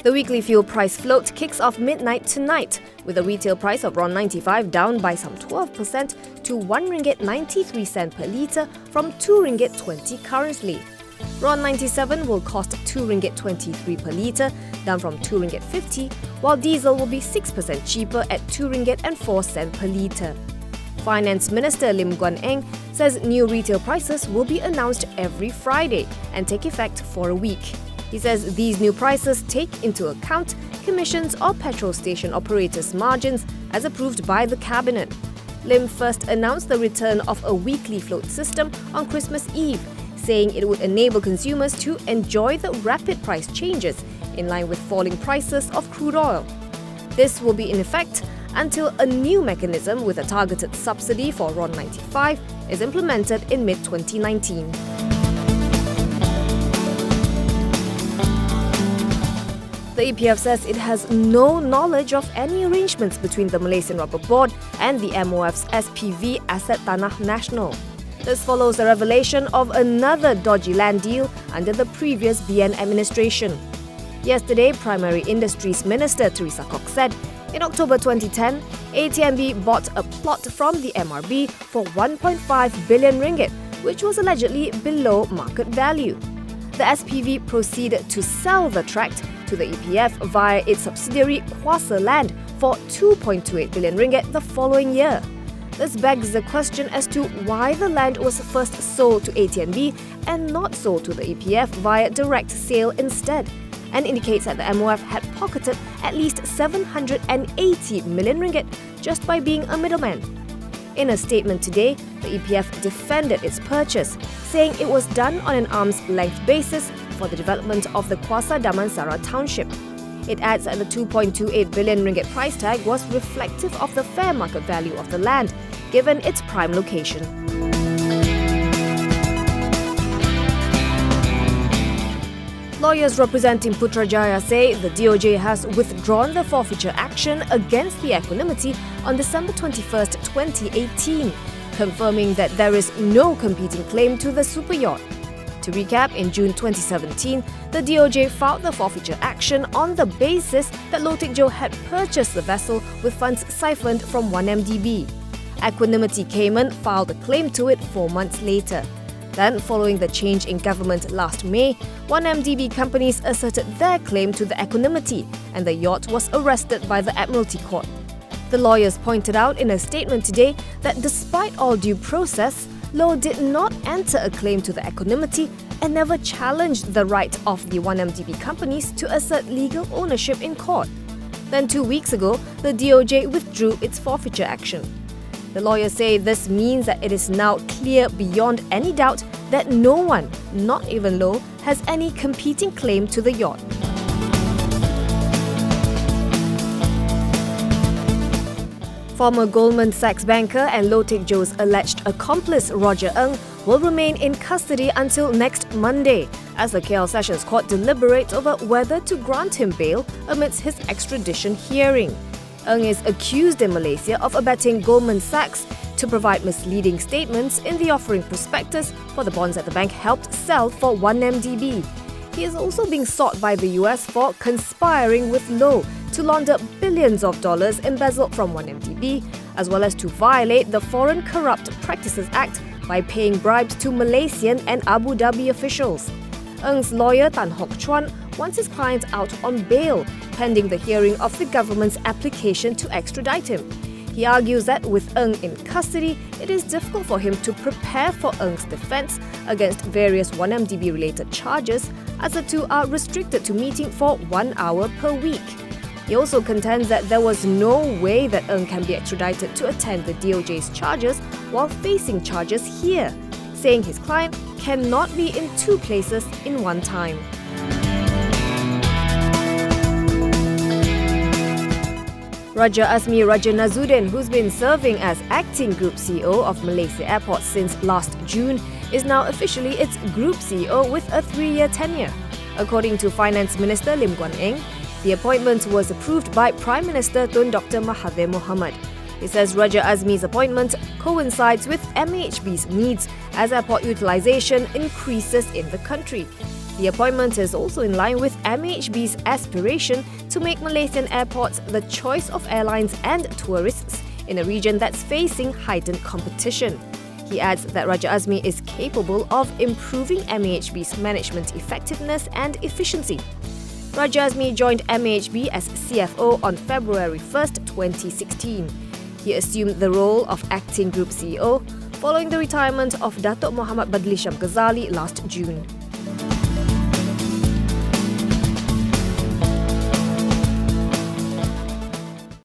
The weekly fuel price float kicks off midnight tonight, with a retail price of RON95 down by some 12% to RM1.93 per litre from RM2.20 currently. RON97 will cost RM2.23 per litre, down from RM2.50, while diesel will be 6% cheaper at RM2.04 per litre. Finance Minister Lim Guan Eng says new retail prices will be announced every Friday and take effect for a week. He says these new prices take into account commissions or petrol station operators' margins as approved by the Cabinet. Lim first announced the return of a weekly float system on Christmas Eve, saying it would enable consumers to enjoy the rapid price changes in line with falling prices of crude oil. This will be in effect until a new mechanism with a targeted subsidy for RON95 is implemented in mid-2019. The EPF says it has no knowledge of any arrangements between the Malaysian Rubber Board and the MOF's SPV Aset Tanah Nasional. This follows the revelation of another dodgy land deal under the previous BN administration. Yesterday, Primary Industries Minister Teresa Kok said, in October 2010, ATNB bought a plot from the MRB for RM1.5 billion, which was allegedly below market value. The SPV proceeded to sell the tract to the EPF via its subsidiary Kuasa Land for RM2.28 billion the following year. This begs the question as to why the land was first sold to ATNB and not sold to the EPF via direct sale instead, and indicates that the MOF had pocketed at least RM780 million just by being a middleman. In a statement today, the EPF defended its purchase, saying it was done on an arm's-length basis for the development of the Kuasa Damansara township. It adds that the RM2.28 billion price tag was reflective of the fair market value of the land, given its prime location. Lawyers representing Putrajaya say the DOJ has withdrawn the forfeiture action against the Equanimity on December 21, 2018, confirming that there is no competing claim to the super yacht. To recap, in June 2017, the DOJ filed the forfeiture action on the basis that Loh Teck Joe had purchased the vessel with funds siphoned from 1MDB. Equanimity Cayman filed a claim to it 4 months later. Then, following the change in government last May, 1MDB companies asserted their claim to the Equanimity, and the yacht was arrested by the Admiralty Court. The lawyers pointed out in a statement today that despite all due process, Loh did not enter a claim to the Equanimity and never challenged the right of the 1MDB companies to assert legal ownership in court. Then 2 weeks ago, the DOJ withdrew its forfeiture action. The lawyers say this means that it is now clear beyond any doubt that no one, not even Loh, has any competing claim to the yacht. Former Goldman Sachs banker and Loh Teck Joe's alleged accomplice Roger Ng will remain in custody until next Monday, as the KL Sessions Court deliberates over whether to grant him bail amidst his extradition hearing. Ng is accused in Malaysia of abetting Goldman Sachs to provide misleading statements in the offering prospectus for the bonds that the bank helped sell for 1MDB. He is also being sought by the US for conspiring with Loh to launder billions of dollars embezzled from 1MDB, as well as to violate the Foreign Corrupt Practices Act by paying bribes to Malaysian and Abu Dhabi officials. Ng's lawyer Tan Hock Chuan wants his client out on bail, pending the hearing of the government's application to extradite him. He argues that with Ng in custody, it is difficult for him to prepare for Ng's defense against various 1MDB-related charges, as the two are restricted to meeting for 1 hour per week. He also contends that there was no way that Ng can be extradited to attend the DOJ's charges while facing charges here, saying his client cannot be in 2 places in one time. Raja Azmi Raja Nazuddin, who's been serving as acting Group CEO of Malaysia Airports since last June, is now officially its Group CEO with a 3-year tenure. According to Finance Minister Lim Guan Eng, the appointment was approved by Prime Minister Tun Dr. Mahathir Mohamad. He says Raja Azmi's appointment coincides with MAHB's needs as airport utilisation increases in the country. The appointment is also in line with MAHB's aspiration to make Malaysian airports the choice of airlines and tourists in a region that's facing heightened competition. He adds that Raja Azmi is capable of improving MAHB's management effectiveness and efficiency. Raja Azmi joined MAHB as CFO on February 1st, 2016. He assumed the role of acting group CEO following the retirement of Datuk Muhammad Badlisham Ghazali last June.